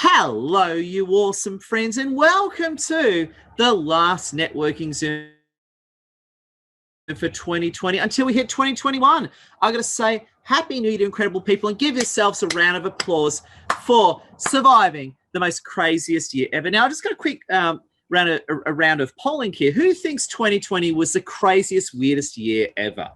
Hello, you awesome friends, and welcome to the last networking Zoom for 2020 until we hit 2021. I got to say, Happy New Year to incredible people, and give yourselves a round of applause for surviving the most craziest year ever. Now, I just got a quick round of polling here. Who thinks 2020 was the craziest, weirdest year ever?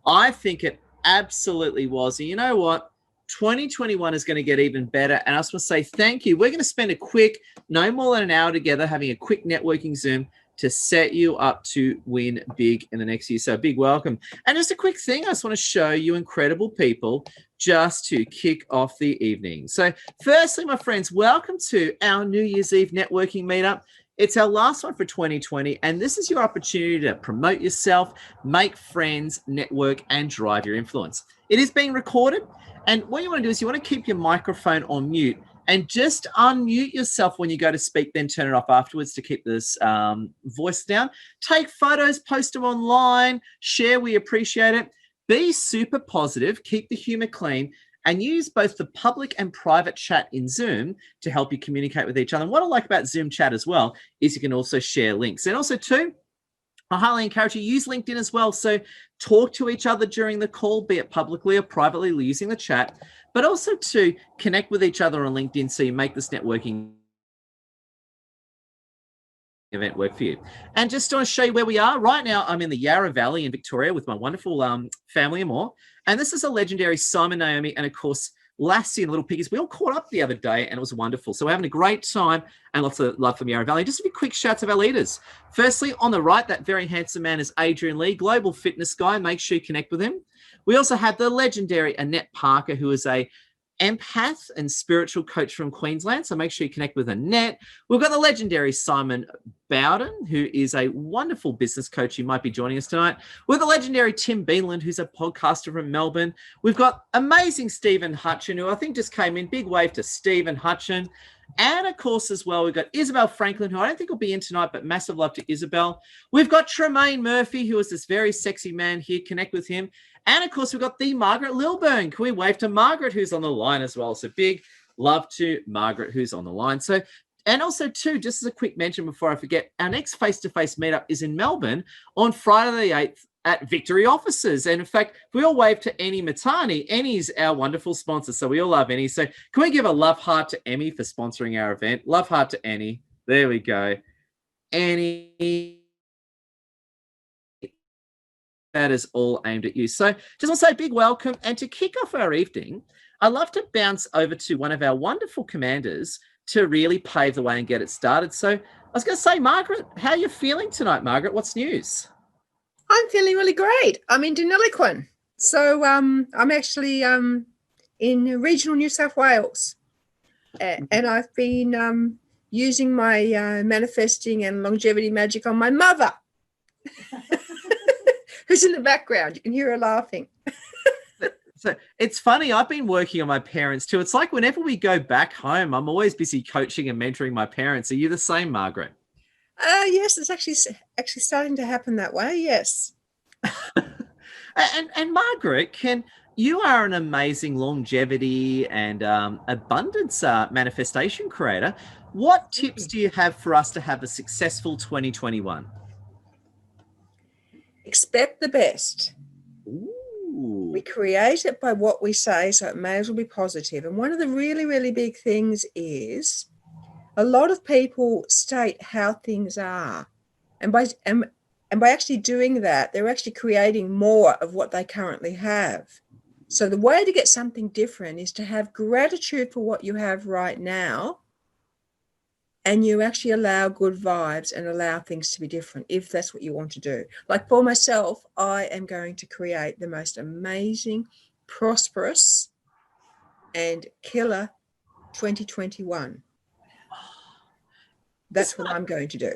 I think it absolutely was. And you know what? 2021 is going to get even better. And I just want to say thank you. We're going to spend a quick, no more than an hour together, having a quick networking Zoom to set you up to win big in the next year. So a big welcome. And just a quick thing, I just want to show you incredible people just to kick off the evening. So firstly, my friends, welcome to our New Year's Eve networking meetup. It's our last one for 2020, and this is your opportunity to promote yourself, make friends, network, and drive your influence. It is being recorded, and what you want to do is you want to keep your microphone on mute and just unmute yourself when you go to speak, then turn it off afterwards to keep this voice down. Take photos, post them online, share, we appreciate it. Be super positive, keep the humor clean, and use both the public and private chat in Zoom to help you communicate with each other. And what I like about Zoom chat as well is you can also share links. And also too, I highly encourage you to use LinkedIn as well. So talk to each other during the call, be it publicly or privately using the chat, but also to connect with each other on LinkedIn so you make this networking event work for you. And just want to show you where we are. Right now, I'm in the Yarra Valley in Victoria with my wonderful family and more. And this is a legendary Simon, Naomi, and of course, Lassie and Little Piggies. We all caught up the other day and it was wonderful. So we're having a great time and lots of love from Yarra Valley. Just a few quick shouts of our leaders. Firstly, on the right, that very handsome man is Adrian Lee, global fitness guy. Make sure you connect with him. We also have the legendary Annette Parker, who is a empath and spiritual coach from Queensland. So make sure you connect with Annette. We've got the legendary Simon Bowden, who is a wonderful business coach who might be joining us tonight. We've the legendary Tim Beanland, who's a podcaster from Melbourne. We've got amazing Stephen Hutcher, who I think just came in. Big wave to Stephen Hutcher. And of course, as well, we've got Isabel Franklin, who I don't think will be in tonight, but massive love to Isabel. We've got Tremaine Murphy, who is this very sexy man here. Connect with him. And of course, we've got the Margaret Lilburn. Can we wave to Margaret, who's on the line as well? So big love to Margaret, who's on the line. So, and also too, just as a quick mention before I forget, our next face-to-face meetup is in Melbourne on Friday the 8th at Victory Offices. And in fact, we all wave to Annie Matani. Annie's our wonderful sponsor, so we all love Annie. So can we give a love heart to Emmy for sponsoring our event? Love heart to Annie. There we go. Annie. That is all aimed at you. So just want to say a big welcome. And to kick off our evening, I'd love to bounce over to one of our wonderful commanders to really pave the way and get it started. So I was going to say, Margaret, how are you feeling tonight, Margaret? What's news? I'm feeling really great. I'm in Deniliquin. So I'm actually in regional New South Wales. And I've been using my manifesting and longevity magic on my mother. Who's in the background. You can hear her laughing. So it's funny. I've been working on my parents too. It's like whenever we go back home, I'm always busy coaching and mentoring my parents. Are you the same, Margaret? Yes, it's actually starting to happen that way. Yes. and Margaret, you are an amazing longevity and abundance manifestation creator. What tips do you have for us to have a successful 2021? Expect the best. Ooh. We create it by what we say, so it may as well be positive. And one of the really, really big things is a lot of people state how things are. And by actually doing that, they're actually creating more of what they currently have. So the way to get something different is to have gratitude for what you have right now, and you actually allow good vibes and allow things to be different if that's what you want to do. Like for myself, I am going to create the most amazing, prosperous, and killer 2021. That's what I'm going to do.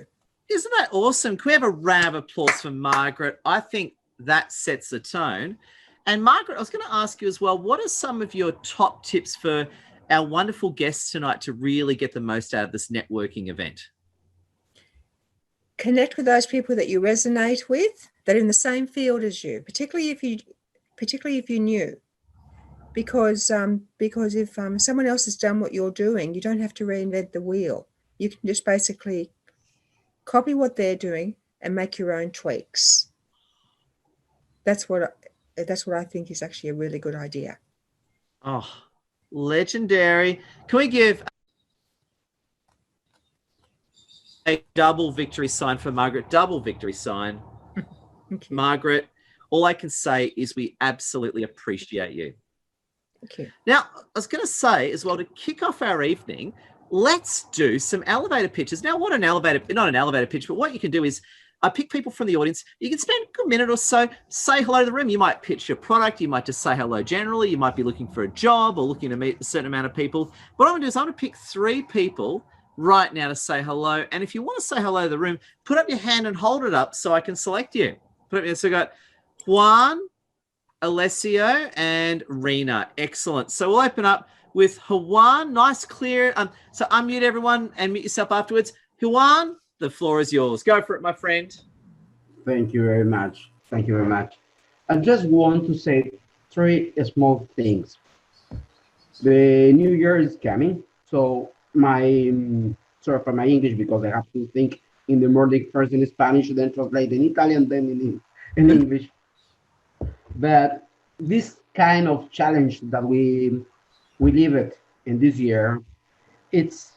Isn't that awesome? Can we have a round of applause for Margaret? I think that sets the tone. And Margaret, I was going to ask you as well, what are some of your top tips for our wonderful guests tonight to really get the most out of this networking event? Connect with those people that you resonate with, that are in the same field as you, particularly if you're new. because if someone else has done what you're doing, you don't have to reinvent the wheel. You can just basically copy what they're doing and make your own tweaks. That's what I think is actually a really good idea. Oh, legendary. Can we give a double victory sign for Margaret? Double victory sign. Margaret, all I can say is we absolutely appreciate you. Thank you. Now, I was going to say as well, to kick off our evening, let's do some elevator pitches. Now, not an elevator pitch, but what you can do is I pick people from the audience. You can spend a good minute or so, say hello to the room. You might pitch your product. You might just say hello generally. You might be looking for a job or looking to meet a certain amount of people. What I'm going to do is I'm going to pick 3 people right now to say hello. And if you want to say hello to the room, put up your hand and hold it up so I can select you. So we got Juan, Alessio, and Rena. Excellent. So we'll open up with Juan. Nice, clear. So unmute everyone and mute yourself afterwards. Juan, the floor is yours. Go for it, my friend. Thank you very much. Thank you very much. I just want to say 3 small things. The new year is coming, so sorry for my English because I have to think in the morning first in Spanish, then translate in Italian, then in English. But this kind of challenge that we live it in this year, it's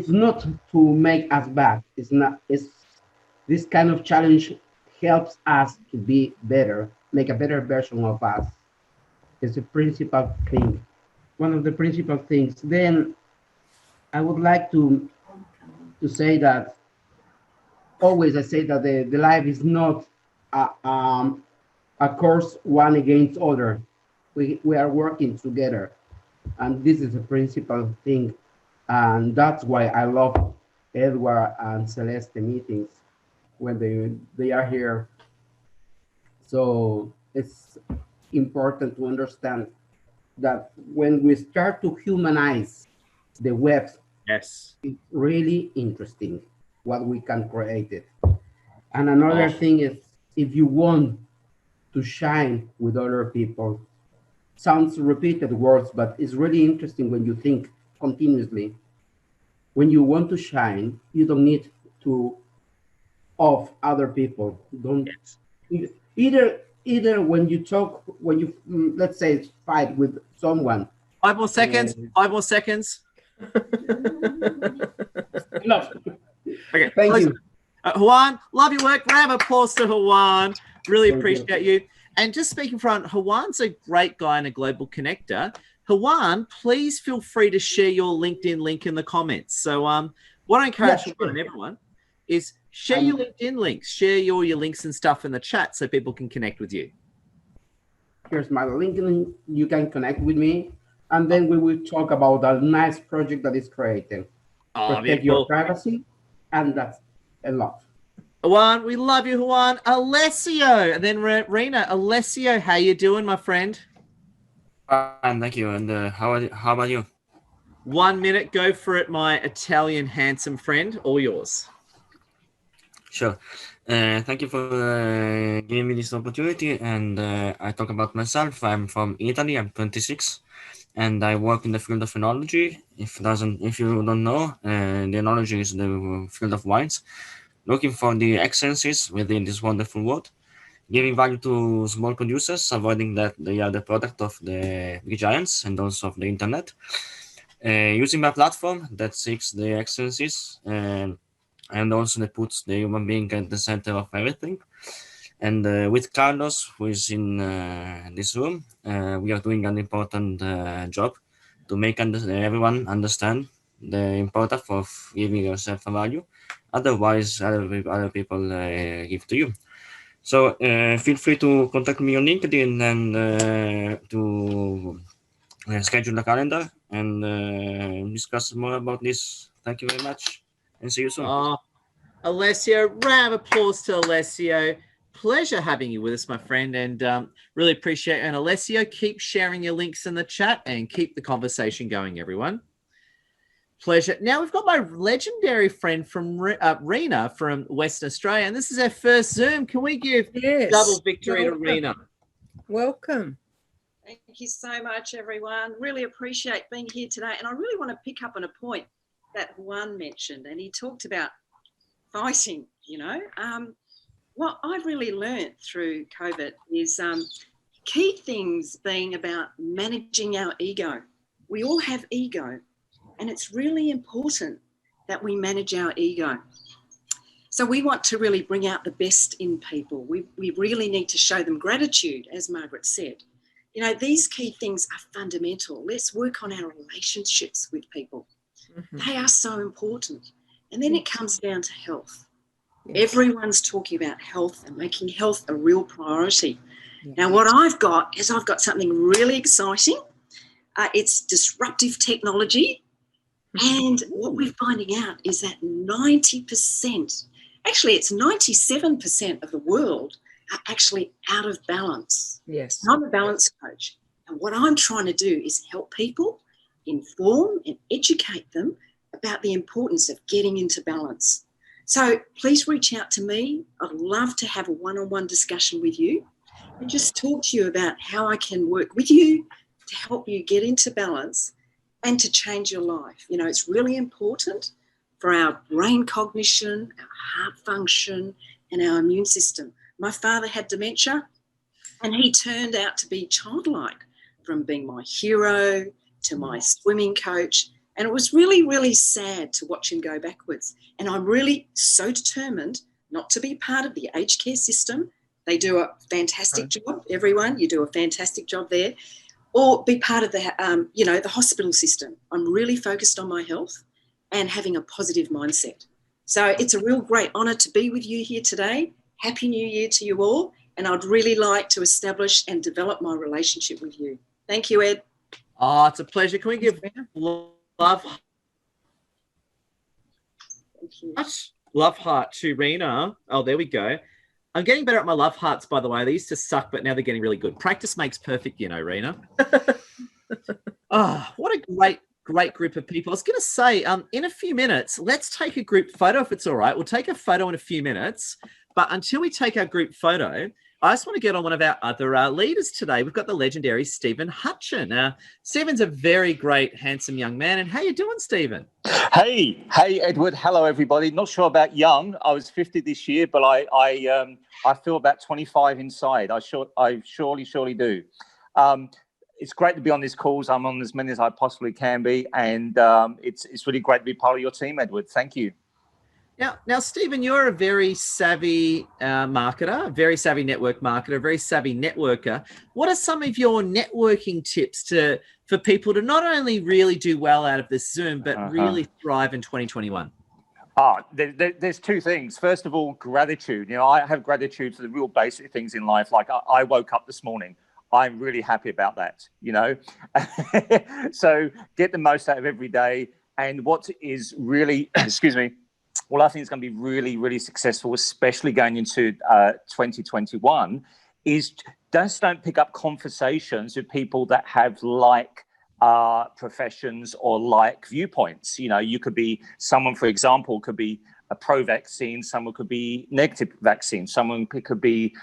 not to make us bad. It's this kind of challenge helps us to be better, make a better version of us. It's a principal thing, one of the principal things. Then I would like to say that always I say that the life is not a course one against other. We are working together, and this is a principal thing, and that's why I love Edward and Celeste meetings when they are here. So it's important to understand that when we start to humanize the web, yes, it's really interesting what we can create it. And another thing is, if you want to shine with other people, sounds repeated words, but it's really interesting when you think continuously. When you want to shine, you don't need to off other people. Don't either when you talk, when you let's say fight with someone. 5 more seconds. 5 more seconds. Enough. Okay. Thank you. Juan, love your work. Round of applause to Juan. Really Thank appreciate you. And just speaking front, Juan's a great guy and a global connector. Juan, please feel free to share your LinkedIn link in the comments. So what I encourage Juan and everyone is share your LinkedIn links, share your links and stuff in the chat so people can connect with you. Here's my LinkedIn. You can connect with me, and then we will talk about a nice project that is creating. Protect your privacy, and that's a lot. Juan, we love you, Juan. Alessio, and then Rena. Alessio, how you doing, my friend? Fine, thank you. And how about you? 1 minute, go for it, my Italian handsome friend. All yours. Sure. Thank you for giving me this opportunity. And I talk about myself. I'm from Italy. I'm 26, and I work in the field of enology. If you don't know, the enology is the field of wines, looking for the excellencies within this wonderful world, giving value to small producers, avoiding that they are the product of the big giants and also of the internet. Using my platform that seeks the excellencies and also that puts the human being at the center of everything. And with Carlos, who is in this room, we are doing an important job to make everyone understand the importance of giving yourself a value. Otherwise, other people give to you. So feel free to contact me on LinkedIn and to schedule a calendar and discuss more about this. Thank you very much, and see you soon. Alessio, round of applause to Alessio. Pleasure having you with us, my friend, and really appreciate it. And Alessio, keep sharing your links in the chat and keep the conversation going, everyone. Pleasure. Now we've got my legendary friend from Rena from Western Australia, and this is our first Zoom. Can we give double victory to Rena? Welcome. Thank you so much, everyone. Really appreciate being here today. And I really want to pick up on a point that Juan mentioned, and he talked about fighting, you know. What I've really learned through COVID is key things being about managing our ego. We all have ego, and it's really important that we manage our ego. So we want to really bring out the best in people. We really need to show them gratitude, as Margaret said. You know, these key things are fundamental. Let's work on our relationships with people. They are so important. And then it comes down to health. Yes. Everyone's talking about health and making health a real priority. Yes. Now, what I've got something really exciting. It's disruptive technology. And what we're finding out is that 90%, actually it's 97% of the world are actually out of balance. Yes. I'm a balance coach. And what I'm trying to do is help people, inform and educate them about the importance of getting into balance. So please reach out to me. I'd love to have a one-on-one discussion with you and just talk to you about how I can work with you to help you get into balance and to change your life. You know, it's really important for our brain cognition, our heart function, and our immune system. My father had dementia, and he turned out to be childlike, from being my hero to my swimming coach. And it was really, really sad to watch him go backwards. And I'm really so determined not to be part of the aged care system. They do a fantastic job, everyone. You do a fantastic job there. Or be part of the, the hospital system. I'm really focused on my health and having a positive mindset. So it's a real great honour to be with you here today. Happy New Year to you all. And I'd really like to establish and develop my relationship with you. Thank you, Ed. Oh, it's a pleasure. Can we give love heart to Rena? Oh, there we go. I'm getting better at my love hearts, by the way. They used to suck, but now they're getting really good. Practice makes perfect, you know, Rena. Oh, what a great group of people. I was going to say, in a few minutes, let's take a group photo if it's all right. We'll take a photo in a few minutes. But until we take our group photo, I just want to get on one of our other leaders today. We've got the legendary Stephen Hutcher. Now, Stephen's a very great, handsome young man. And how you doing, Stephen? Hey, Edward. Hello, everybody. Not sure about young. I was 50 this year, but I feel about 25 inside. I surely do. It's great to be on these calls. I'm on as many as I possibly can be, and it's really great to be part of your team, Edward. Thank you. Now, Stephen, you're a very savvy marketer, a very savvy network marketer, a very savvy networker. What are some of your networking tips for people to not only really do well out of this Zoom, but really thrive in 2021? There's two things. First of all, gratitude. You know, I have gratitude for the real basic things in life. Like I woke up this morning. I'm really happy about that, you know. So get the most out of every day. And what is really, well, I think it's going to be really, really successful, especially going into 2021, is don't pick up conversations with people that have like professions or like viewpoints. You know, you could be someone, for example, could be a pro-vaccine, someone could be negative vaccine, someone could be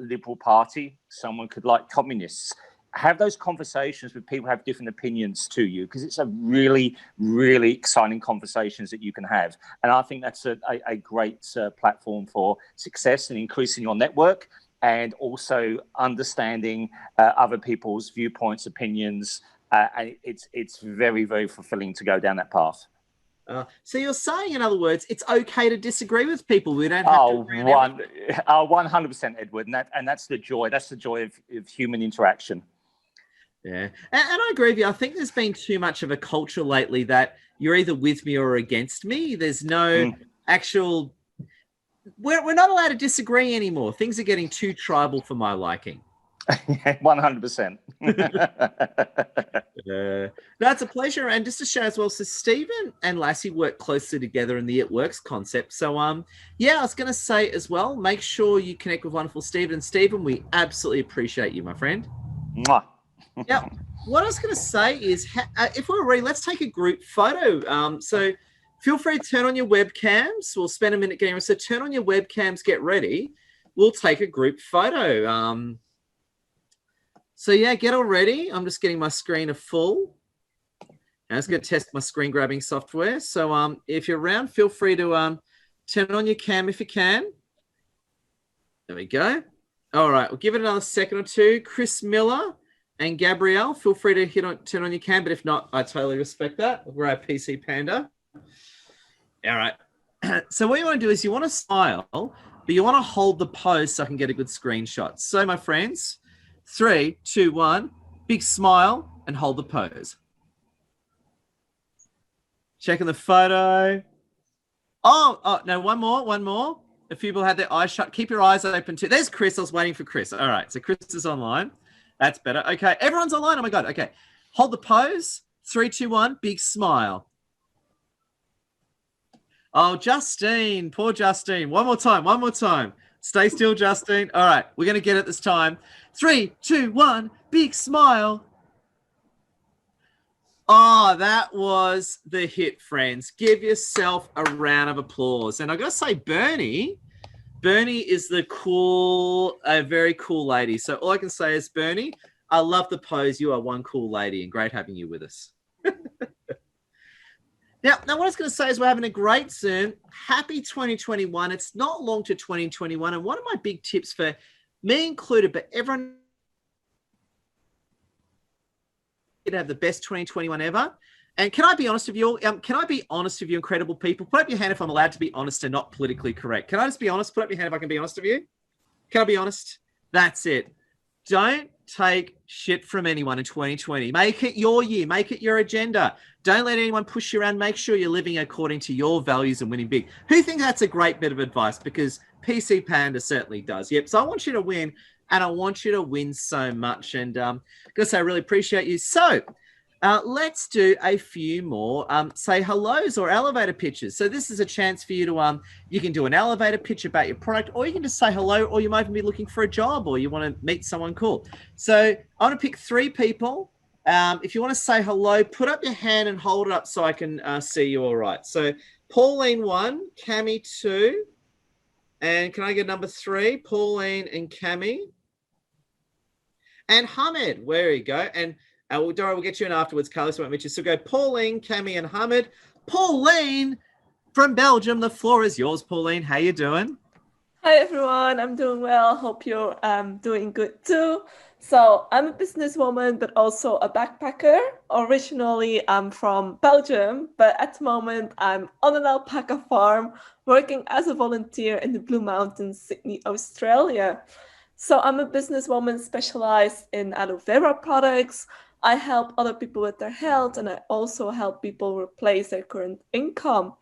Liberal Party, someone could like communists. Have those conversations with people who have different opinions to you, because it's a really, really exciting conversations that you can have. And I think that's a great platform for success and increasing your network, and also understanding other people's viewpoints, opinions. And it's very, very fulfilling to go down that path. So you're saying, in other words, it's okay to disagree with people. We don't have to agree on everything. 100%, Edward. And that's the joy. That's the joy of human interaction. Yeah. And I agree with you. I think there's been too much of a culture lately that you're either with me or against me. There's no actual... We're not allowed to disagree anymore. Things are getting too tribal for my liking. 100%. That's a pleasure. And just to show as well, so Stephen and Lassie work closely together in the It Works concept. So, I was going to say as well, make sure you connect with wonderful Stephen. And Stephen, we absolutely appreciate you, my friend. Mwah. Now, what I was going to say is, if we're ready, let's take a group photo. So feel free to turn on your webcams. We'll spend a minute getting ready. So turn on your webcams, get ready. We'll take a group photo. So yeah, get all ready. I'm just getting my screen full. I was going to test my screen grabbing software. So if you're around, feel free to turn on your cam if you can. There we go. All right, we'll give it another second or two. Chris Miller and Gabrielle, feel free to turn on your cam, but if not, I totally respect that. We're our PC Panda. All right. So what you want to do is you want to smile, but you want to hold the pose so I can get a good screenshot. So my friends, 3, 2, 1, big smile and hold the pose. Checking the photo. Oh, no, one more. A few people had their eyes shut. Keep your eyes open too. There's Chris. I was waiting for Chris. All right, so Chris is online. That's better. Okay, everyone's online. Oh my God. Okay, hold the pose. 3, 2, 1, big smile. Oh, Justine, poor Justine. One more time. Stay still, Justine. All right, we're going to get it this time. 3, 2, 1, big smile. Oh, that was the hit, friends. Give yourself a round of applause. And I got to say, Bernie is a very cool lady. So all I can say is, Bernie, I love the pose. You are one cool lady and great having you with us. Now, what I was going to say is we're having a great Zoom. Happy 2021. It's not long to 2021. And one of my big tips for me included, but everyone to have the best 2021 ever. And can I be honest with you all? Can I be honest with you, incredible people? Put up your hand if I'm allowed to be honest and not politically correct. Can I just be honest? Put up your hand if I can be honest with you. Can I be honest? That's it. Don't take shit from anyone in 2020. Make it your year. Make it your agenda. Don't let anyone push you around. Make sure you're living according to your values and winning big. Who thinks that's a great bit of advice? Because PC Panda certainly does. Yep. So I want you to win, and I want you to win so much. And I'm going to say I really appreciate you. So let's do a few more say hellos or elevator pitches. So this is a chance for you to you can do an elevator pitch about your product, or you can just say hello, or you might even be looking for a job, or you want to meet someone cool. So I want to pick 3 people. If you want to say hello, put up your hand and hold it up so I can see you all right. So Pauline 1, Cami 2, and can I get number 3? Pauline and Cami. And Hamed, where you go. And Dora, we'll get you in afterwards, Carlos won't meet you. So go Pauline, Cami, and Hamed. Pauline from Belgium, the floor is yours, Pauline. How you doing? Hi, everyone. I'm doing well. Hope you're doing good too. So I'm a businesswoman, but also a backpacker. Originally, I'm from Belgium, but at the moment, I'm on an alpaca farm working as a volunteer in the Blue Mountains, Sydney, Australia. So I'm a businesswoman specialized in aloe vera products. I help other people with their health, and I also help people replace their current income.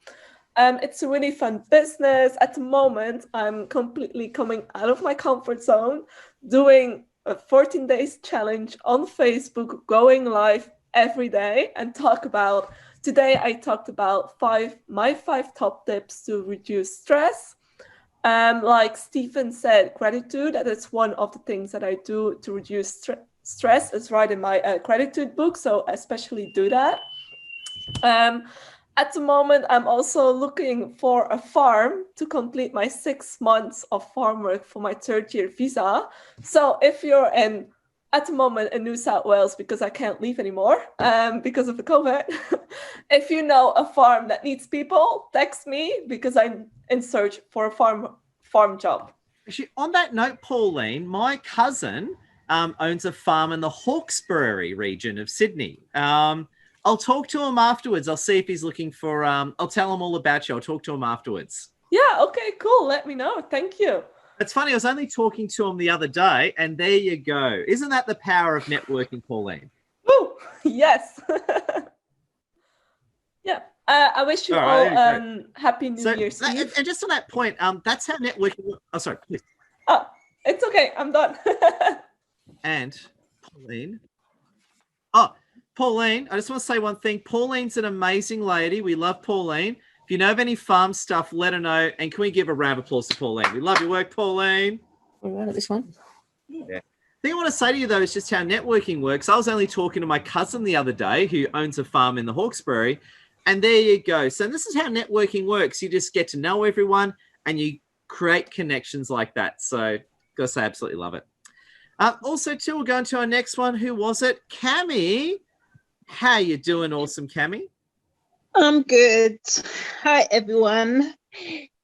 It's a really fun business. At the moment, I'm completely coming out of my comfort zone, doing a 14 days challenge on Facebook, going live every day and today I talked about my 5 top tips to reduce stress. Like Stephen said, gratitude, that is one of the things that I do to reduce stress. It's right in my gratitude book, so I especially do that. At the moment, I'm also looking for a farm to complete my 6 months of farm work for my 3rd year visa. So if you're at the moment in New South Wales, because I can't leave anymore because of the COVID, if you know a farm that needs people, text me because I'm in search for a farm job. Actually, on that note, Pauline, my cousin owns a farm in the Hawkesbury region of Sydney. I'll talk to him afterwards. I'll see if he's looking for, I'll tell him all about you. I'll talk to him afterwards. Yeah, okay, cool. Let me know. Thank you. It's funny. I was only talking to him the other day, and there you go. Isn't that the power of networking, Pauline? Woo! Yes. Yeah. I wish you all happy New Year's Eve. And just on that point, that's how networking works. Oh, sorry, please. Oh, it's okay. I'm done. And Pauline. Oh, Pauline, I just want to say one thing. Pauline's an amazing lady. We love Pauline. If you know of any farm stuff, let her know. And can we give a round of applause to Pauline? We love your work, Pauline. All right, at this one. Yeah. The thing I want to say to you, though, is just how networking works. I was only talking to my cousin the other day who owns a farm in the Hawkesbury. And there you go. So this is how networking works. You just get to know everyone and you create connections like that. So got to say, I absolutely love it. Also, too, we'll go into our next one. Who was it? Cami. How you doing, awesome Cami? I'm good. Hi, everyone.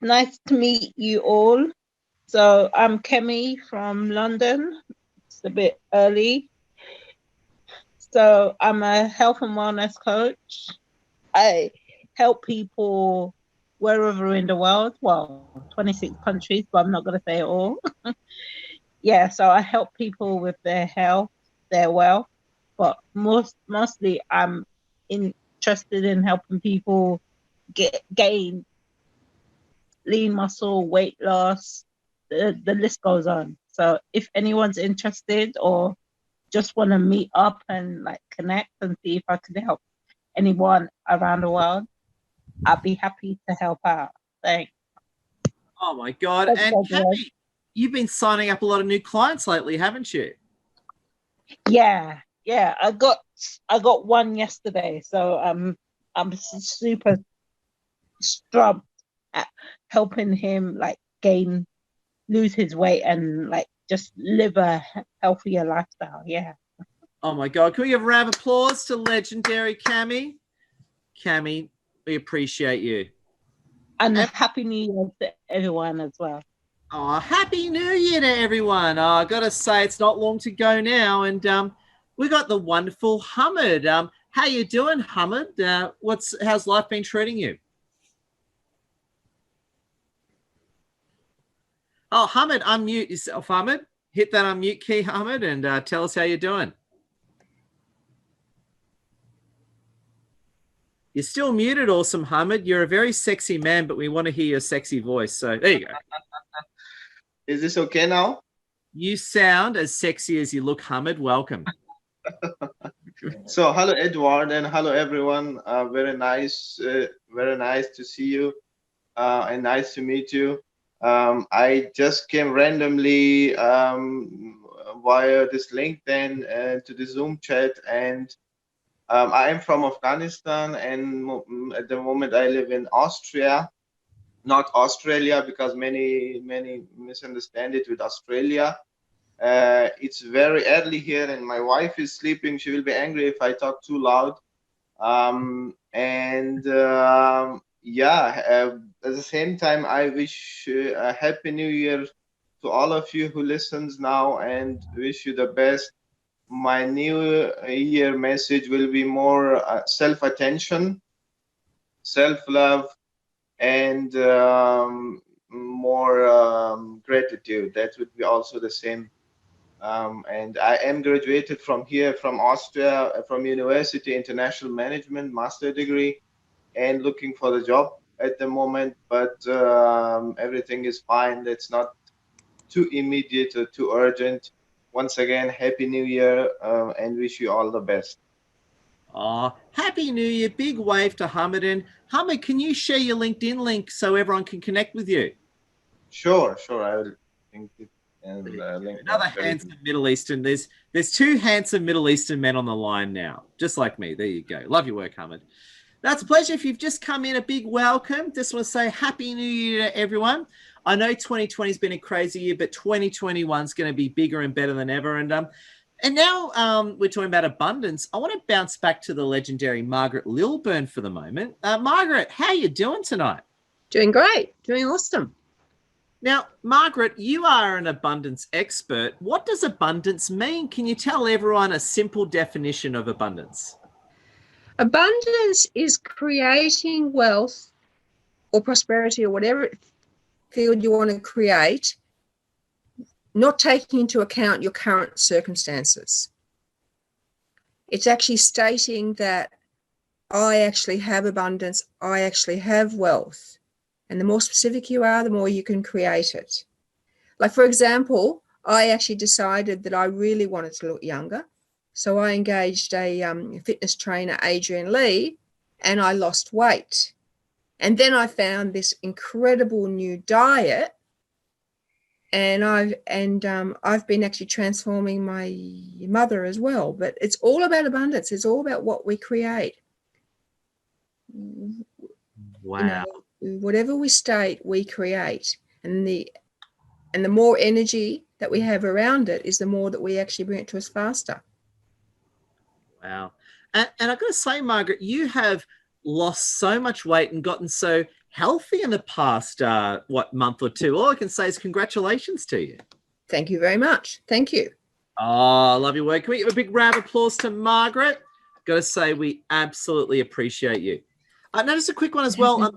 Nice to meet you all. So I'm Kemi from London. It's a bit early. So I'm a health and wellness coach. I help people wherever in the world. Well, 26 countries, but I'm not going to say it all. Yeah, so I help people with their health, their wealth, but mostly I'm interested in helping people gain lean muscle, weight loss, the list goes on. So if anyone's interested or just want to meet up and like connect and see if I could help anyone around the world, I'd be happy to help out. Thanks. Oh my God. Thanks, And everyone. Cami, you've been signing up a lot of new clients lately, haven't you? Yeah. I got one yesterday, so I'm super stumped at helping him like lose his weight and like just live a healthier lifestyle. Yeah. Oh my God. Can we give a round of applause to legendary Cami? Cami, we appreciate you. And Happy New Year to everyone as well. Oh, Happy New Year to everyone. Oh, I got to say, it's not long to go now. And we got the wonderful Hamid. How you doing, Hamid? How's life been treating you? Oh, Hamid, unmute yourself, Hamid. Hit that unmute key, Hamid, and tell us how you're doing. You're still muted, awesome Hamid. You're a very sexy man, but we want to hear your sexy voice. So there you go. Is this okay now? You sound as sexy as you look, Hamid. Welcome. So hello, Edward, and hello, everyone. Very nice to see you, and nice to meet you. I just came randomly via this LinkedIn to the Zoom chat, and I am from Afghanistan, and at the moment I live in Austria, not Australia, because many misunderstand it with Australia. It's very early here, and my wife is sleeping. She will be angry if I talk too loud. At the same time, I wish a happy new year to all of you who listens now, and wish you the best. My new year message will be more self-attention, self-love, and more gratitude. That would be also the same. And I am graduated from here, from Austria, from University International Management, master degree, and looking for the job at the moment. But everything is fine. That's not too immediate or too urgent. Once again, Happy New Year, and wish you all the best. Oh, Happy New Year. Big wave to Hamid. And Hamid, can you share your LinkedIn link so everyone can connect with you? Sure. I will link it. And link another handsome Middle Eastern. There's two handsome Middle Eastern men on the line now, just like me. There you go. Love your work, Hamid. That's a pleasure. If you've just come in, a big welcome. Just want to say Happy New Year to everyone. I know 2020 has been a crazy year, but 2021 is going to be bigger and better than ever. And now we're talking about abundance. I want to bounce back to the legendary Margaret Lilburn for the moment. Margaret, how are you doing tonight? Doing great. Doing awesome. Now, Margaret, you are an abundance expert. What does abundance mean? Can you tell everyone a simple definition of abundance? Abundance is creating wealth or prosperity or whatever field you want to create, not taking into account your current circumstances. It's actually stating that I actually have abundance, I actually have wealth. And the more specific you are, the more you can create it. Like, for example, I actually decided that I really wanted to look younger. So I engaged a fitness trainer, Adrian Lee, and I lost weight. And then I found this incredible new diet, and I've been actually transforming my mother as well. But it's all about abundance. It's all about what we create. Wow. You know, whatever we state, we create. And the more energy that we have around it is the more that we actually bring it to us faster. Wow. And I've got to say, Margaret, you have lost so much weight and gotten so healthy in the past, month or two. All I can say is congratulations to you. Thank you very much. Thank you. Oh, love your work. Can we give a big round of applause to Margaret? Got to say, we absolutely appreciate you. Now, just a quick one as well.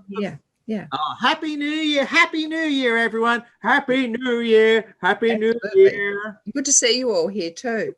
Yeah. Oh, Happy New Year. Happy New Year, everyone. Happy New Year. Happy New Year. Good to see you all here too.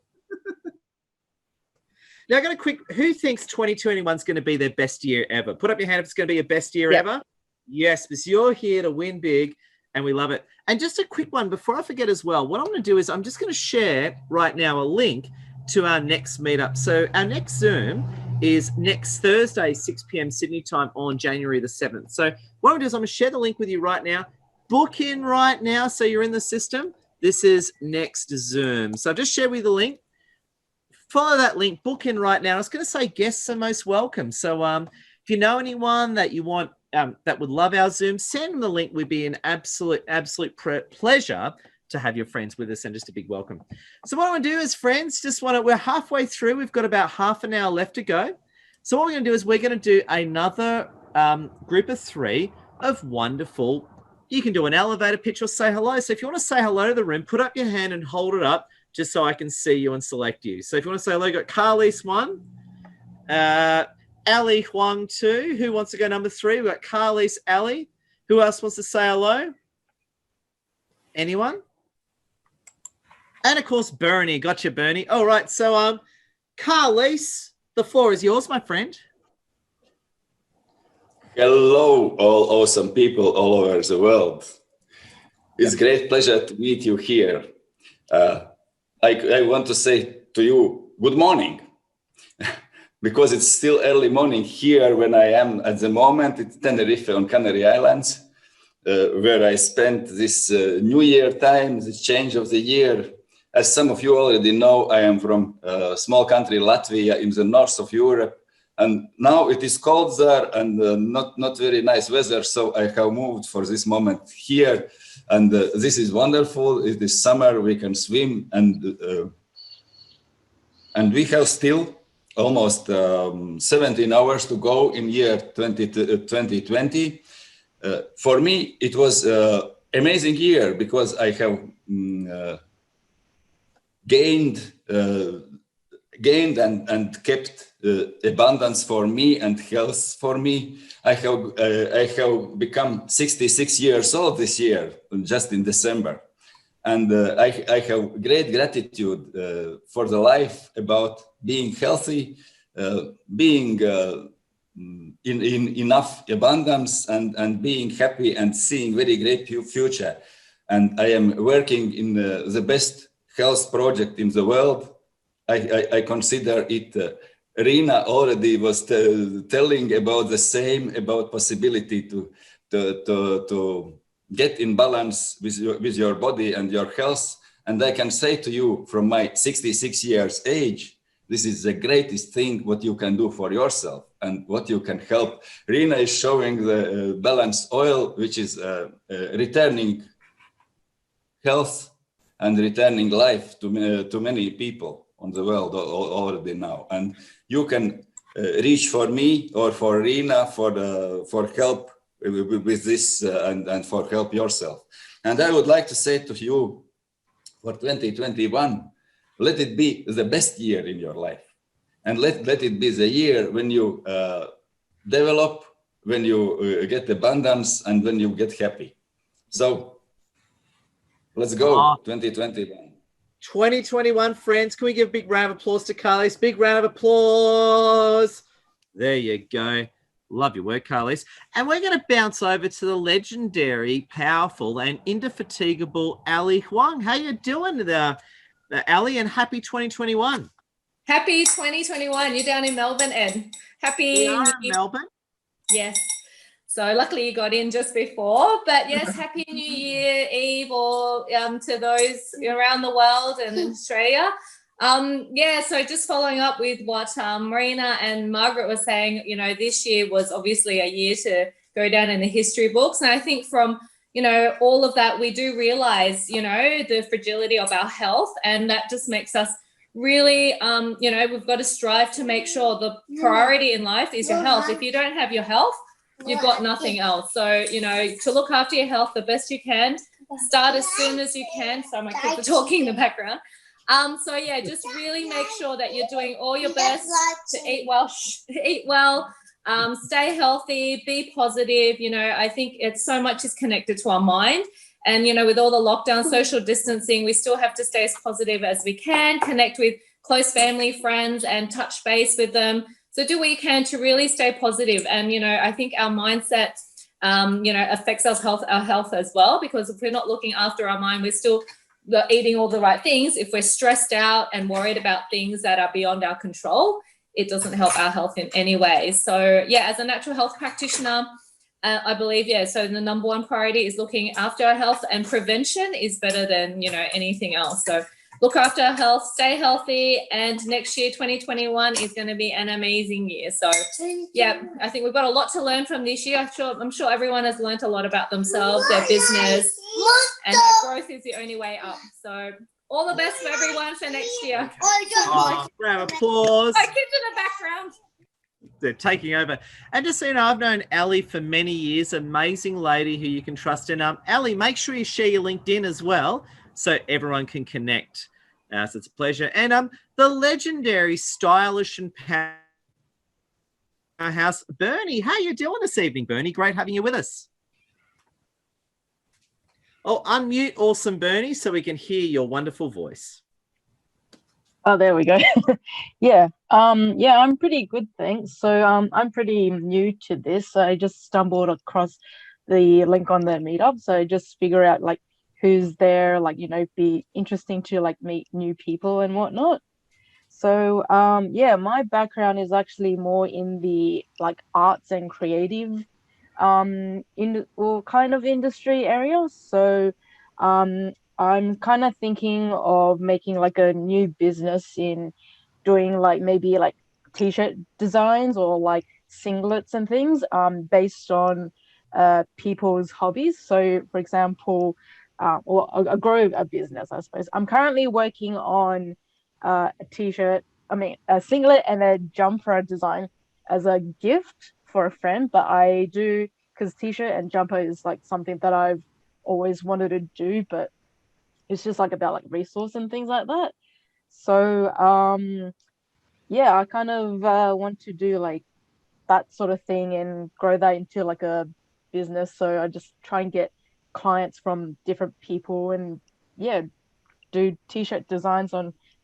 Now, I got a quick, who thinks 2021 is going to be their best year ever? Put up your hand if it's going to be your best year ever. Yes, because you're here to win big and we love it. And just a quick one before I forget as well, what I'm going to do is I'm just going to share right now a link to our next meetup. So our next Zoom is next Thursday, 6 p.m. Sydney time on January the 7th. So what I'm going to do is I'm going to share the link with you right now. Book in right now so you're in the system. This is next Zoom. So I've just shared with you the link. Follow that link, book in right now. I was going to say guests are most welcome. So if you know anyone that you want that would love our Zoom, send them the link. Would be an absolute pleasure to have your friends with us and just a big welcome. So what I want to do is, friends, we're halfway through. We've got about half an hour left to go. So what we're going to do is we're going to do another group of 3 of wonderful. You can do an elevator pitch or say hello. So if you want to say hello to the room, put up your hand and hold it up, just so I can see you and select you. So if you want to say hello, you've got Carlise 1, Ali Huang 2. Who wants to go number 3? We've got Carlise, Ali. Who else wants to say hello? Anyone? And of course, Bernie. Gotcha, Bernie. All right. So Carlise, the floor is yours, my friend. Hello, all awesome people all over the world. It's a great pleasure to meet you here. I want to say to you, good morning, because it's still early morning here when I am at the moment. It's Tenerife on Canary Islands, where I spent this New Year time, the change of the year. As some of you already know, I am from a small country, Latvia, in the north of Europe. And now it is cold there and not very nice weather. So I have moved for this moment here. And this is wonderful. It is summer, we can swim. And we have still almost 17 hours to go in year 2020. For me, it was an amazing year because I have gained and kept abundance for me and health for me. I have become 66 years old this year, just in December. And I have great gratitude for the life about being healthy, being in enough abundance and being happy and seeing very great future. And I am working in the best health project in the world. I consider it. Rina already was telling about the same, about possibility to get in balance with your body and your health. And I can say to you from my 66 years age, this is the greatest thing what you can do for yourself and what you can help. Rina is showing the balanced oil, which is returning health and returning life to many people on the world already now. And you can reach for me or for Rina for help with this and for help yourself. And I would like to say to you for 2021, let it be the best year in your life. And let it be the year when you develop, when you get abundance and when you get happy. So let's go, 2021. 2021, friends. Can we give a big round of applause to Carlise? Big round of applause. There you go. Love your work, Carlise. And we're going to bounce over to the legendary, powerful, and indefatigable Ali Huang. How you doing, Ali? And happy 2021. Happy 2021. You're down in Melbourne, Ed. Happy New Year. Melbourne. Yes. So luckily you got in just before, but yes, Happy New Year Eve or to those around the world and in Australia. So just following up with what Marina and Margaret were saying, this year was obviously a year to go down in the history books. And I think from, all of that, we do realize, the fragility of our health, and that just makes us really, we've got to strive to make sure the priority in life is your health. If you don't have your health, you've got nothing else. So, to look after your health the best you can, start as soon as you can. So my kids are talking in the background. So yeah, just really make sure that you're doing all your best to eat well, stay healthy, be positive. I think it's so much is connected to our mind. And, with all the lockdown, social distancing, we still have to stay as positive as we can, connect with close family, friends, and touch base with them. So do what you can to really stay positive. And, I think our mindset, affects our health as well, because if we're not looking after our mind, we're still eating all the right things. If we're stressed out and worried about things that are beyond our control, it doesn't help our health in any way. So yeah, as a natural health practitioner, I believe, so the number one priority is looking after our health, and prevention is better than, anything else. So look after our health, stay healthy, and next year, 2021, is going to be an amazing year. So yeah, I think we've got a lot to learn from this year. I'm sure everyone has learned a lot about themselves, their business, and their growth is the only way up. So all the best for everyone for next year. Round of applause. My kids in the background. They're taking over. And just so you know, I've known Ali for many years, amazing lady who you can trust. And Ali, make sure you share your LinkedIn as well so everyone can connect. So it's a pleasure. And the legendary, stylish and powerhouse Bernie. How you doing this evening, Bernie? Great having you with us. Oh, unmute awesome Bernie so we can hear your wonderful voice. Oh, there we go. Yeah, I'm pretty good, thanks. So I'm pretty new to this. So I just stumbled across the link on the Meetup. So I just figure out like who's there, like, be interesting to like meet new people and whatnot. So my background is actually more in the like arts and creative kind of industry area. So I'm kind of thinking of making like a new business in doing like maybe like t-shirt designs or like singlets and things based on people's hobbies. So for example, or a grow a business, I suppose. I'm currently working on a singlet and a jumper design as a gift for a friend, but I do, because t-shirt and jumper is like something that I've always wanted to do, but it's just like about like resource and things like that. So I kind of want to do like that sort of thing and grow that into like a business. So I just try and get clients from different people and do t-shirt designs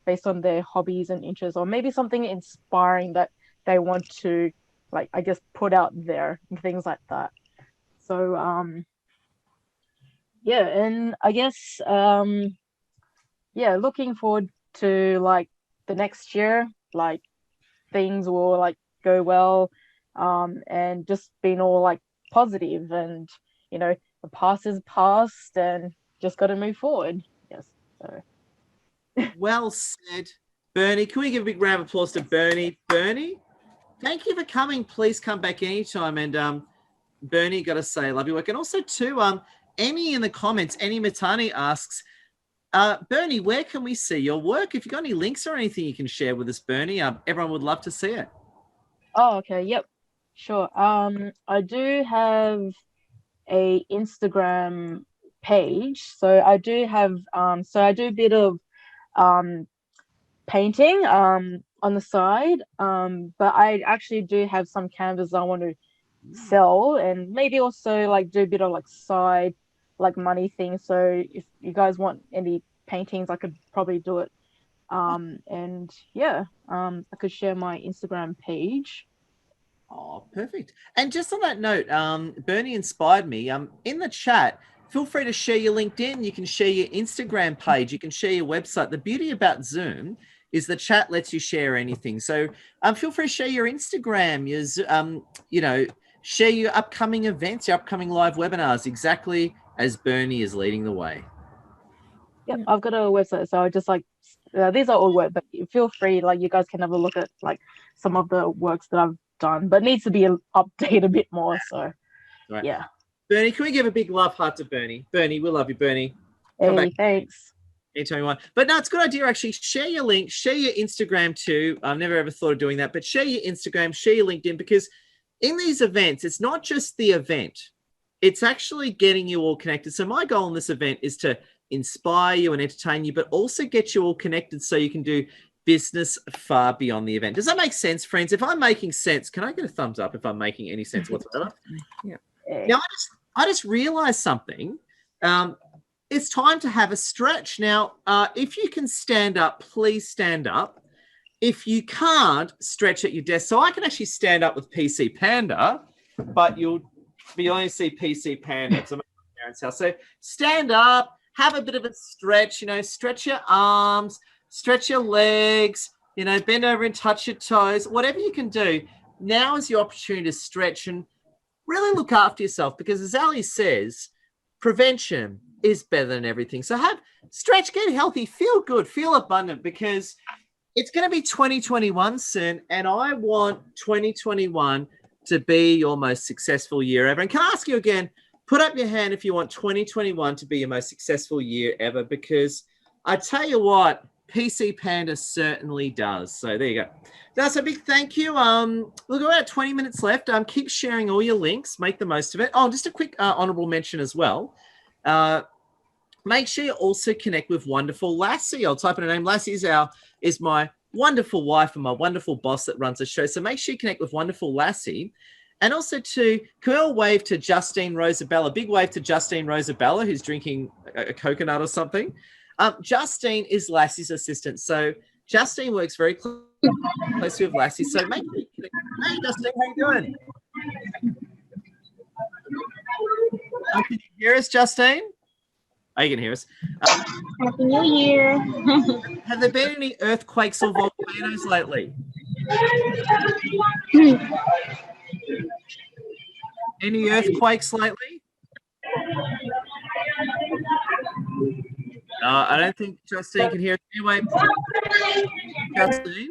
based on their hobbies and interests, or maybe something inspiring that they want to like, I guess, put out there and things like that. So and I guess looking forward to like the next year, like things will like go well, and just being all like positive, and the past is past and just got to move forward. Yes. So well said, Bernie. Can we give a big round of applause to Bernie? Bernie, thank you for coming. Please come back anytime. And Bernie, got to say, love your work. And also too, Emmy in the comments, Emmy Matani asks, Bernie, where can we see your work? If you've got any links or anything you can share with us, Bernie, everyone would love to see it. Oh, okay. Yep. Sure. I do have a Instagram page. So I do have, I do a bit of painting on the side. But I actually do have some canvas I want to sell, and maybe also like do a bit of like side like money thing. So if you guys want any paintings, I could probably do it. I could share my Instagram page. Oh, perfect. And just on that note, Bernie inspired me. In the chat, feel free to share your LinkedIn. You can share your Instagram page. You can share your website. The beauty about Zoom is the chat lets you share anything. So feel free to share your Instagram, share your upcoming events, your upcoming live webinars, exactly as Bernie is leading the way. Yep, I've got a website, so I just like these are all work, but feel free, like you guys can have a look at like some of the works that I've done, but it needs to be updated a bit more. So right. Yeah. Bernie, can we give a big love heart to Bernie? Bernie, we love you, Bernie. Hey, thanks. Anytime you want. But no, it's a good idea, actually. Share your link, share your Instagram too. I've never ever thought of doing that, but share your Instagram, share your LinkedIn, because in these events, it's not just the event. It's actually getting you all connected. So my goal in this event is to inspire you and entertain you, but also get you all connected so you can do business far beyond the event. Does that make sense, friends? If I'm making sense, can I get a thumbs up if I'm making any sense whatsoever? Yeah. Now, I just realized something. It's time to have a stretch. Now, if you can stand up, please stand up. If you can't, stretch at your desk. So I can actually stand up with PC Panda, but you'll be only see PC Panda. So, parents' house. So stand up, have a bit of a stretch, stretch your arms, stretch your legs, bend over and touch your toes, whatever you can do. Now is your opportunity to stretch and really look after yourself, because as Ali says, prevention is better than everything. So stretch, get healthy, feel good, feel abundant, because it's going to be 2021 soon, and I want 2021 to be your most successful year ever. And can I ask you again, put up your hand if you want 2021 to be your most successful year ever, because I tell you what, PC Panda certainly does. So there you go. That's a big thank you. We've got about 20 minutes left. Keep sharing all your links. Make the most of it. Oh, just a quick honorable mention as well. Make sure you also connect with wonderful Lassie. I'll type in her name. Lassie is my wonderful wife and my wonderful boss that runs the show. So make sure you connect with wonderful Lassie. And also can we all wave to Justine Rosabella? Big wave to Justine Rosabella, who's drinking a coconut or something. Justine is Lassie's assistant. So Justine works very closely with Lassie. So make sure you connect. Hey, Justine, how you doing? Can you hear us, Justine? Oh, you can hear us. Happy New Year. Have there been any earthquakes or volcanoes lately? Any earthquakes lately? I don't think Justine can hear us. Anyway, Justine.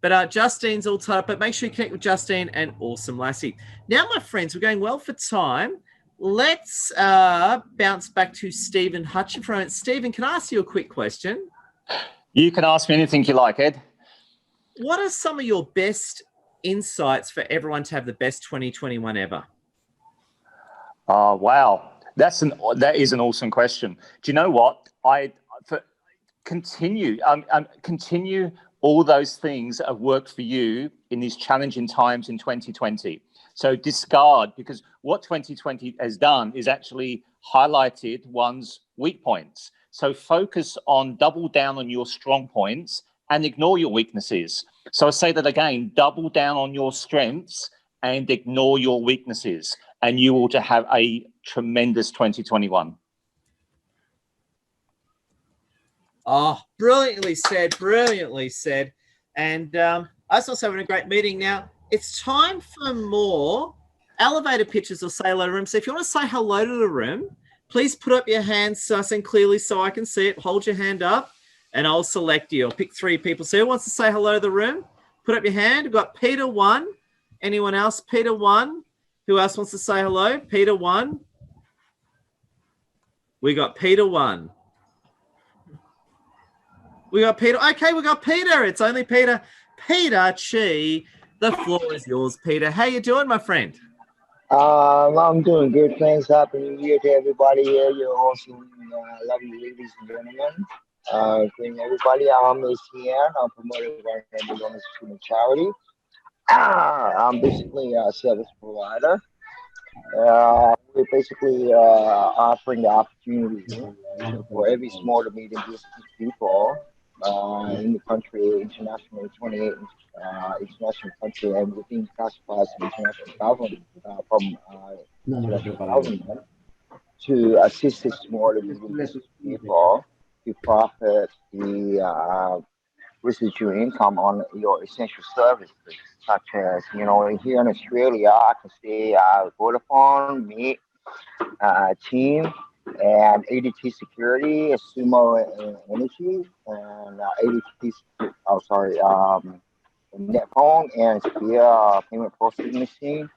But Justine's all tied up. But make sure you connect with Justine and Awesome Lassie. Now, my friends, we're going well for time. Let's bounce back to Stephen Hutcher for a moment. Stephen, can I ask you a quick question? You can ask me anything you like, Ed. What are some of your best insights for everyone to have the best 2021 ever? Oh, wow. That is an awesome question. Do you know what? Continue all those things that have worked for you in these challenging times in 2020. So discard, because what 2020 has done is actually highlighted one's weak points. So focus on, double down on your strong points and ignore your weaknesses. So I say that again, double down on your strengths and ignore your weaknesses, and you will have a tremendous 2021. Oh, brilliantly said, brilliantly said. And I was also having a great meeting. Now, it's time for more elevator pitches or say hello to the room. So if you want to say hello to the room, please put up your hand sus and clearly so I can see it. Hold your hand up and I'll select you. I'll pick 3 people. So who wants to say hello to the room? Put up your hand. We've got Peter 1. Anyone else? Peter 1. Who else wants to say hello? Peter 1. We got Peter 1. We got Peter. Okay, we got Peter. It's only Peter. Peter Chi, the floor is yours, Peter. How you doing, my friend? I'm doing good. Thanks. Happy New Year to everybody here. You're awesome, lovely ladies and gentlemen. Greeting everybody. I'm Ian. I'm promoting Environmental Wellness Student Charity. I'm basically a service provider. We're basically offering the opportunity for every small to medium business people in the country, internationally, 28 international country, and within classified as international government from international government to assist the small to medium business people to profit the residual income on your essential services, such as, here in Australia, I can say Vodafone, Meet, Team, and ADT Security, Sumo Energy, and Netphone, and Sphere Payment Processing Machine,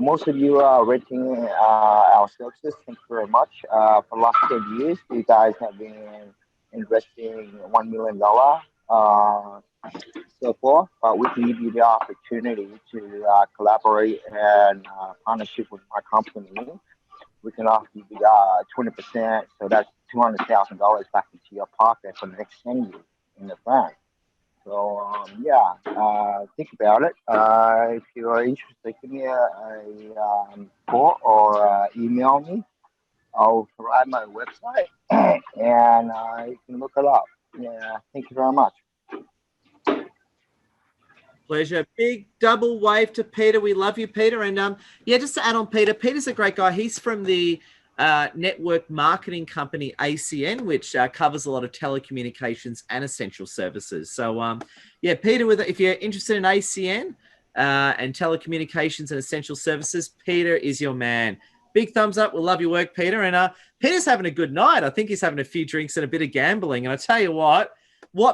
Most of you are rating our services. Thank you very much. For the last 10 years, you guys have been investing $1 million so forth. But we give you the opportunity to collaborate and partnership with my company. We can offer you 20%, so that's $200,000 back into your pocket for the next 10 years in advance. So think about it. If you are interested, give me a call or email me. I'll provide my website and you can look it up. Yeah, thank you very much. Pleasure. Big double wave to Peter. We love you, Peter. And just to add on, Peter's a great guy. He's from the network marketing company ACN, which covers a lot of telecommunications and essential services. So Peter, if you're interested in ACN and telecommunications and essential services, Peter is your man. Big thumbs up. We love your work, Peter. And Peter's having a good night. I think he's having a few drinks and a bit of gambling. And I tell you what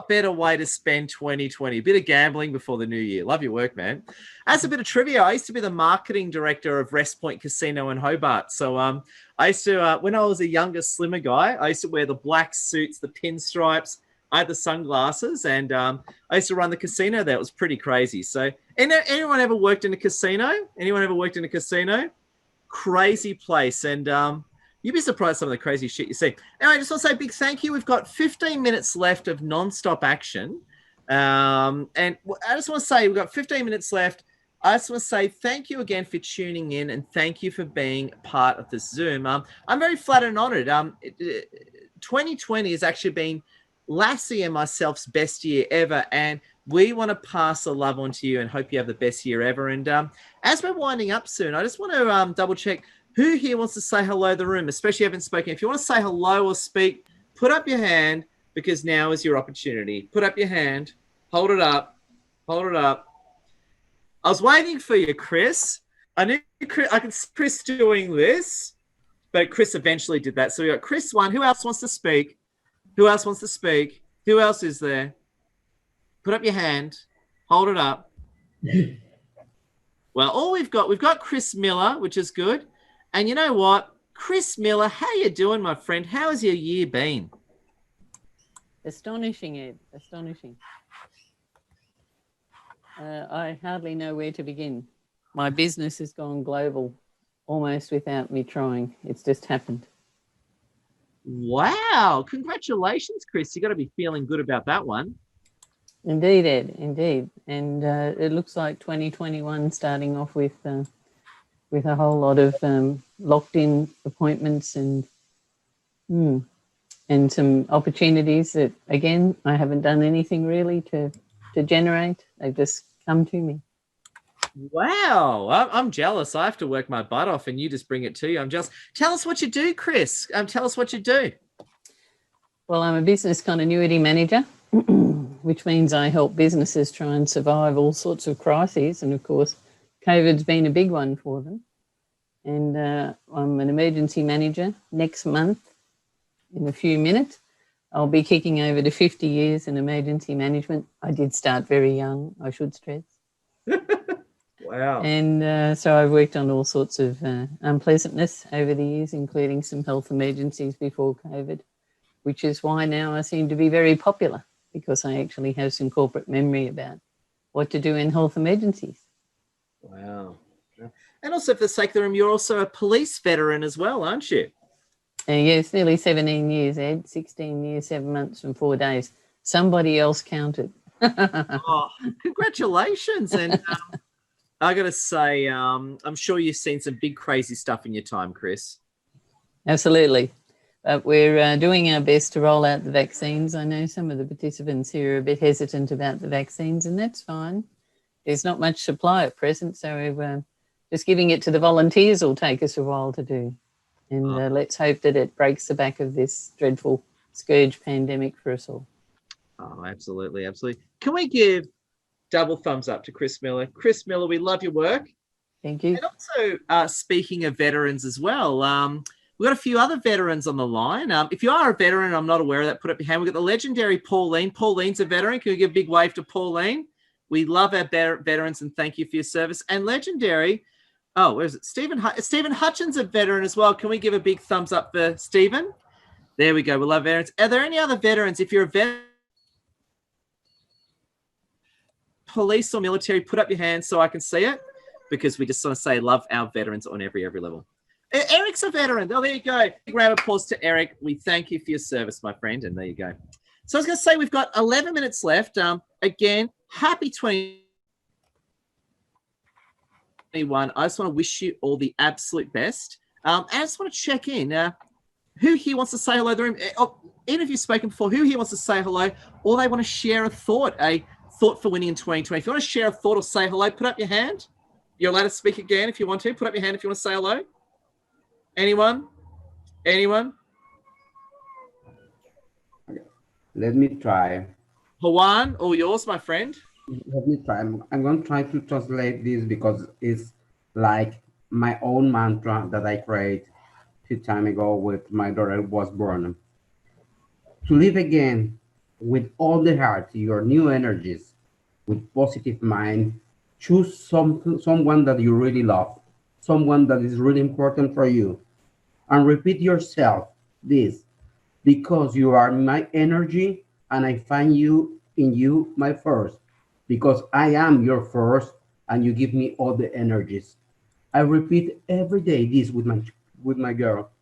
better way to spend 2020? A bit of gambling before the new year. Love your work, man. As a bit of trivia, I used to be the marketing director of Rest Point Casino in Hobart. So I used to, when I was a younger, slimmer guy, I used to wear the black suits, the pinstripes. I had the sunglasses, and I used to run the casino there. It was pretty crazy. So anyone ever worked in a casino? Anyone ever worked in a casino? Crazy place. And you'd be surprised some of the crazy shit you see. Anyway, I just want to say a big thank you. We've got 15 minutes left of non-stop action. And I just want to say we've got 15 minutes left. I just want to say thank you again for tuning in and thank you for being part of this Zoom. I'm very flattered and honored. 2020 has actually been Lassie and myself's best year ever. And we want to pass the love on to you and hope you have the best year ever. And as we're winding up soon, I just want to double check. Who here wants to say hello to the room, especially if you haven't spoken? If you want to say hello or speak, put up your hand because now is your opportunity. Put up your hand. Hold it up. Hold it up. I was waiting for you, Chris. I can see Chris doing this, but Chris eventually did that. So we got Chris one. Who else wants to speak? Who else wants to speak? Who else is there? Put up your hand. Hold it up. Well, we've got Chris Miller, which is good. And you know what? Chris Miller, how you doing, my friend? How has your year been? Astonishing, Ed. Astonishing. I hardly know where to begin. My business has gone global almost without me trying. It's just happened. Wow. Congratulations, Chris. You got to be feeling good about that one. Indeed, Ed. Indeed. And it looks like 2021 starting off with a whole lot of locked-in appointments and some opportunities that, again, I haven't done anything really to generate. They've just come to me. Wow, I'm jealous. I have to work my butt off and you just bring it to you. I'm jealous. Tell us what you do, Chris. Tell us what you do. Well, I'm a business continuity manager, which means I help businesses try and survive all sorts of crises. And, of course, COVID's been a big one for them. And I'm an emergency manager. Next month, in a few minutes, I'll be kicking over to 50 years in emergency management. I did start very young, I should stress. Wow. And so I've worked on all sorts of unpleasantness over the years, including some health emergencies before COVID, which is why now I seem to be very popular, because I actually have some corporate memory about what to do in health emergencies. Wow. And also, for the sake of the room, you're also a police veteran as well, aren't you? Yes, nearly 17 years, Ed. 16 years, 7 months and 4 days. Somebody else counted. Oh, congratulations. And I got to say, I'm sure you've seen some big crazy stuff in your time, Chris. Absolutely. But we're doing our best to roll out the vaccines. I know some of the participants here are a bit hesitant about the vaccines, and that's fine. There's not much supply at present, so just giving it to the volunteers will take us a while to do. And let's hope that it breaks the back of this dreadful scourge pandemic for us all. Oh, absolutely, absolutely. Can we give double thumbs up to Chris Miller? Chris Miller, we love your work. Thank you. And also, speaking of veterans as well, we've got a few other veterans on the line. If you are a veteran, I'm not aware of that, put up your hand. We've got the legendary Pauline. Pauline's a veteran. Can we give a big wave to Pauline? We love our veterans and thank you for your service. And legendary, Oh, where's it? Stephen Hutchin's a veteran as well. Can we give a big thumbs up for Stephen? There we go. We love veterans. Are there any other veterans? If you're a veteran, police or military, put up your hand so I can see it, because we just want to say love our veterans on every level. Eric's a veteran. Oh, there you go. Big round of applause to Eric. We thank you for your service, my friend. And there you go. So I was going to say we've got 11 minutes left. Again, happy 2021. I just want to wish you all the absolute best. And I just want to check in. Who here wants to say hello to the room? Even if you've spoken before, who here wants to say hello, or they want to share a thought for winning in 2020? If you want to share a thought or say hello, put up your hand. You're allowed to speak again if you want to. Put up your hand if you want to say hello. Anyone? Let me try. Juan, all yours, my friend. Let me try. I'm going to try to translate this because it's like my own mantra that I created a few time ago with my daughter was born. To live again with all the heart, your new energies, with positive mind, choose someone that you really love, someone that is really important for you, and repeat yourself this: because you are my energy and I find you in you my first, because I am your first and you give me all the energies. I repeat every day this with my girl,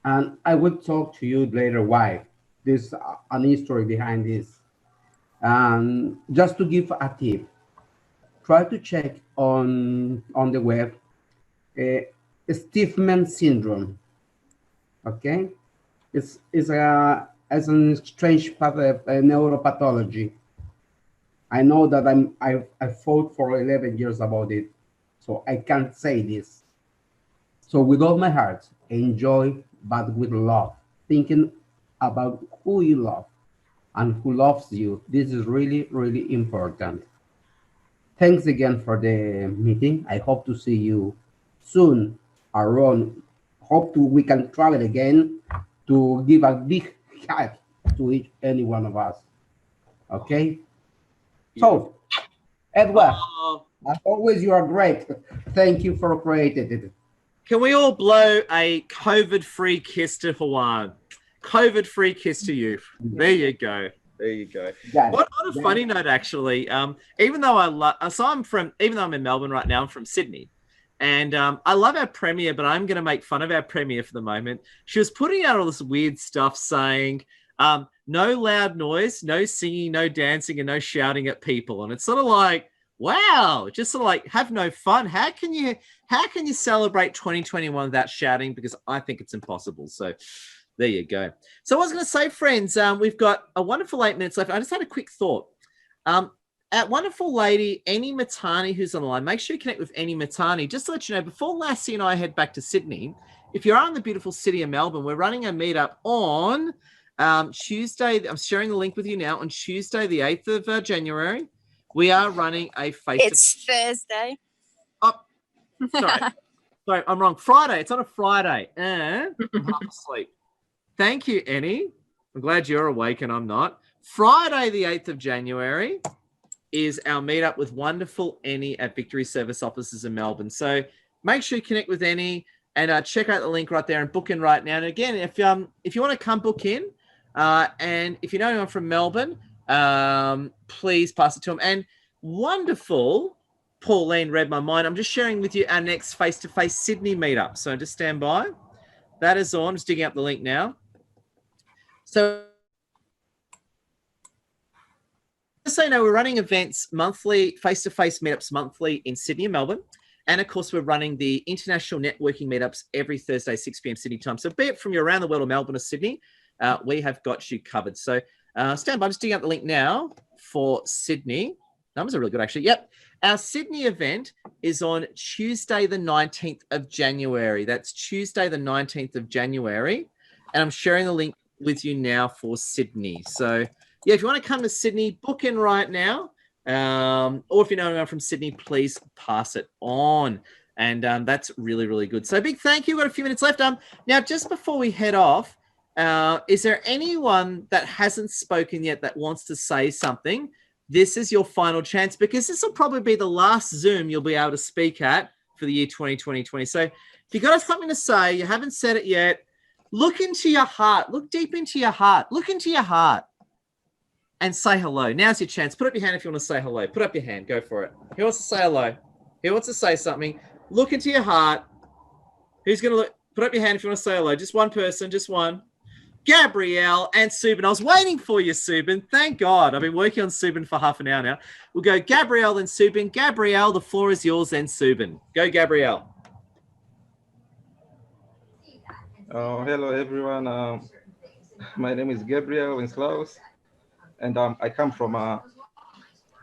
and I will talk to you later why. There's an history behind this. And just to give a tip, try to check on the web Stiffman syndrome. Okay, it's a strange neuropathology. I know that I fought for 11 years about it, so I can't say this. So with all my heart, enjoy, but with love, thinking about who you love and who loves you. This is really, really important. Thanks again for the meeting. I hope to see you soon around. We can travel again to give a big hug to any one of us. Okay? So, Edward, as always, you are great. Thank you for creating it. Can we all blow a COVID-free kiss to Juan? COVID-free kiss to you. There you go. There you go. Yeah. What on a funny note, actually, even though I'm in Melbourne right now, I'm from Sydney. And I love our premier, but I'm going to make fun of our premier for the moment. She was putting out all this weird stuff saying, no loud noise, no singing, no dancing, and no shouting at people. And it's sort of like, wow, just sort of like have no fun. How can you celebrate 2021 without shouting? Because I think it's impossible. So there you go. So I was going to say, friends, we've got a wonderful 8 minutes left. I just had a quick thought. At wonderful lady, Annie Matani, who's on the line, make sure you connect with Annie Matani. Just to let you know, before Lassie and I head back to Sydney, if you're in the beautiful city of Melbourne, we're running a meetup on Tuesday. I'm sharing the link with you now. On Tuesday, the 8th of January, we are running a face-to-face. It's Thursday. Oh, sorry, I'm wrong. Friday. It's on a Friday. I'm half asleep. Thank you, Annie. I'm glad you're awake and I'm not. Friday, the 8th of January, is our meetup with wonderful Annie at Victory Service Offices in Melbourne. So make sure you connect with Annie and check out the link right there and book in right now. And again, if you want to come book in, and if you know anyone from Melbourne, please pass it to them. And wonderful, Pauline read my mind. I'm just sharing with you our next face-to-face Sydney meetup. So just stand by. That is on. Just digging up the link now. So just so you know, we're running events monthly, face-to-face meetups monthly in Sydney and Melbourne. And of course, we're running the international networking meetups every Thursday, 6 p.m. Sydney time. So be it from you around the world or Melbourne or Sydney, we have got you covered. So stand by. I'm just digging up the link now for Sydney. Numbers are really good, actually. Yep. Our Sydney event is on Tuesday, the 19th of January. That's Tuesday, the 19th of January. And I'm sharing the link with you now for Sydney. So yeah, if you want to come to Sydney, book in right now. Or if you know anyone from Sydney, please pass it on. And that's really, really good. So big thank you. We've got a few minutes left. Now, just before we head off, is there anyone that hasn't spoken yet that wants to say something? This is your final chance, because this will probably be the last Zoom you'll be able to speak at for the year 2020. So if you got something to say, you haven't said it yet, look into your heart. Look deep into your heart. Look into your heart and say hello. Now's your chance. Put up your hand if you want to say hello. Put up your hand. Go for it. Who wants to say hello? Who wants to say something? Look into your heart. Who's going to look? Put up your hand if you want to say hello. Just one person. Just one. Gabrielle and Subin. I was waiting for you, Subin. Thank God. I've been working on Subin for half an hour now. We'll go Gabrielle and Subin. Gabrielle, the floor is yours, then Subin. Go, Gabrielle. Hello, everyone. My name is Gabriel Winslaus, and I come from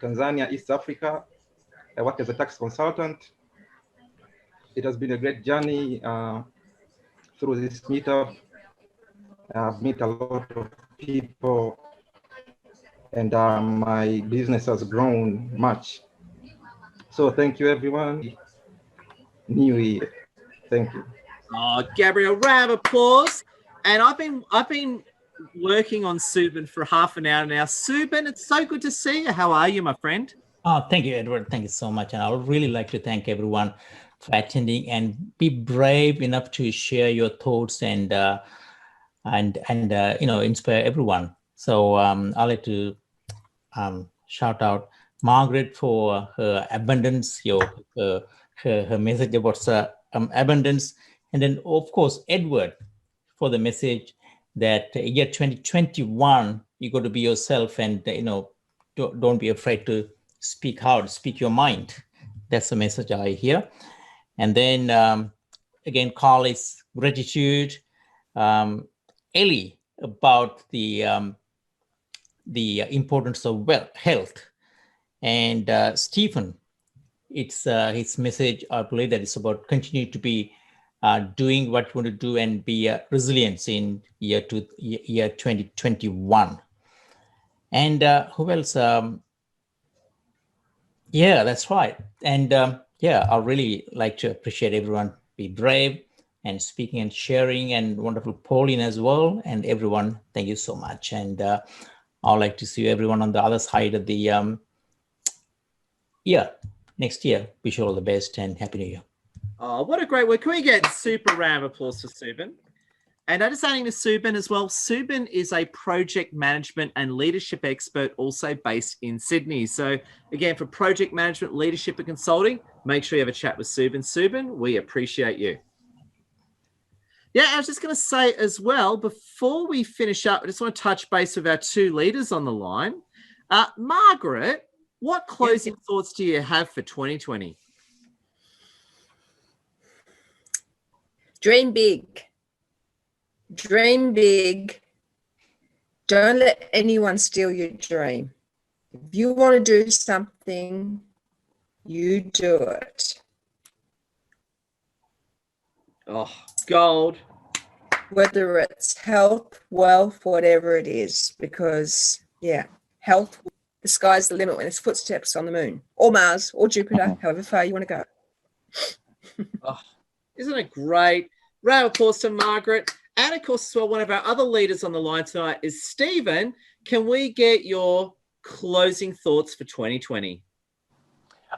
Tanzania, East Africa. I work as a tax consultant. It has been a great journey through this meetup. I've met a lot of people, and my business has grown much. So thank you, everyone. New Year. Thank you. Oh, Gabrielle, round of applause. And I've been working on Subin for half an hour now. Subin, it's so good to see you. How are you, my friend? Oh, thank you, Edward. Thank you so much. And I would really like to thank everyone for attending and be brave enough to share your thoughts and inspire everyone. So I'd like to shout out Margaret for her abundance, her message about abundance. And then, of course, Edward for the message that year 2021, you got to be yourself and, don't be afraid to speak out, speak your mind. That's the message I hear. And then, again, Carly's gratitude. Ellie about the importance of health. And Stephen, it's his message, I believe that it's about continue to be doing what you want to do and be resilient in year 2021. And who else? Yeah, that's right. And I really like to appreciate everyone. Be brave and speaking and sharing, and wonderful Pauline as well. And everyone, thank you so much. And I'd like to see everyone on the other side of the next year. Wish you all the best and Happy New Year. Oh, what a great word. Can we get super round of applause for Subin? And I just adding to Subin as well, Subin is a project management and leadership expert also based in Sydney. So again, for project management, leadership and consulting, make sure you have a chat with Subin. Subin, we appreciate you. Yeah, I was just going to say as well, before we finish up, I just want to touch base with our two leaders on the line. Margaret, what closing thoughts do you have for 2020? Dream big. Dream big. Don't let anyone steal your dream. If you want to do something, you do it. Oh, gold. Whether it's health, wealth, whatever it is, because, health, the sky's the limit when there's footsteps on the moon or Mars or Jupiter, however far you want to go. Oh, isn't it great? Round of applause to Margaret. And of course, as well, one of our other leaders on the line tonight is Stephen. Can we get your closing thoughts for 2020?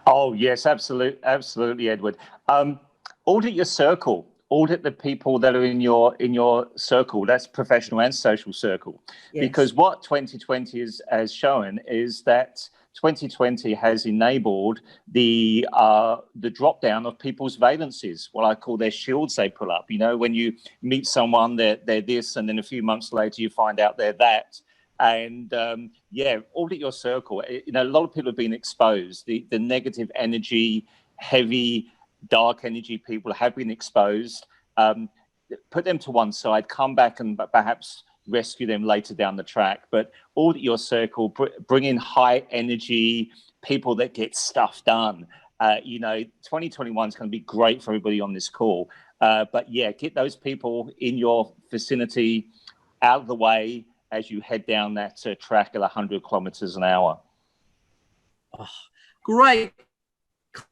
Oh, yes, absolutely, Edward. Audit your circle. Audit the people that are in your circle. That's professional and social circle. Yes. Because what 2020 has shown is that 2020 has enabled the drop down of people's valences, what I call their shields they pull up. You know, when you meet someone, they're this, and then a few months later you find out they're that. And audit your circle. A lot of people have been exposed. The negative energy, heavy, dark energy people have been exposed. Put them to one side, come back and perhaps rescue them later down the track. But audit your circle, bring in high energy people that get stuff done. 2021 is going to be great for everybody on this call. But get those people in your vicinity out of the way as you head down that track at 100 kilometers an hour. Oh, great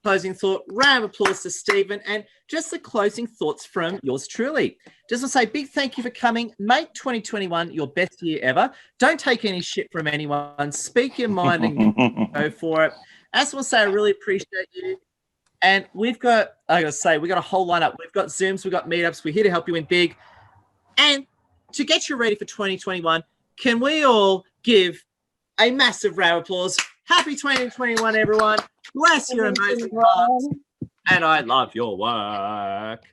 closing thought. Round of applause to Stephen. And just the closing thoughts from yours truly. Just want to say big thank you for coming. Make 2021 your best year ever. Don't take any shit from anyone. Speak your mind and go for it. I just want to say I really appreciate you. And we've got, I gotta say, we've got a whole lineup. We've got Zooms, we've got meetups. We're here to help you win big. And to get you ready for 2021, can we all give a massive round of applause? Happy 2021, everyone. Bless your amazing hearts. And I love your work.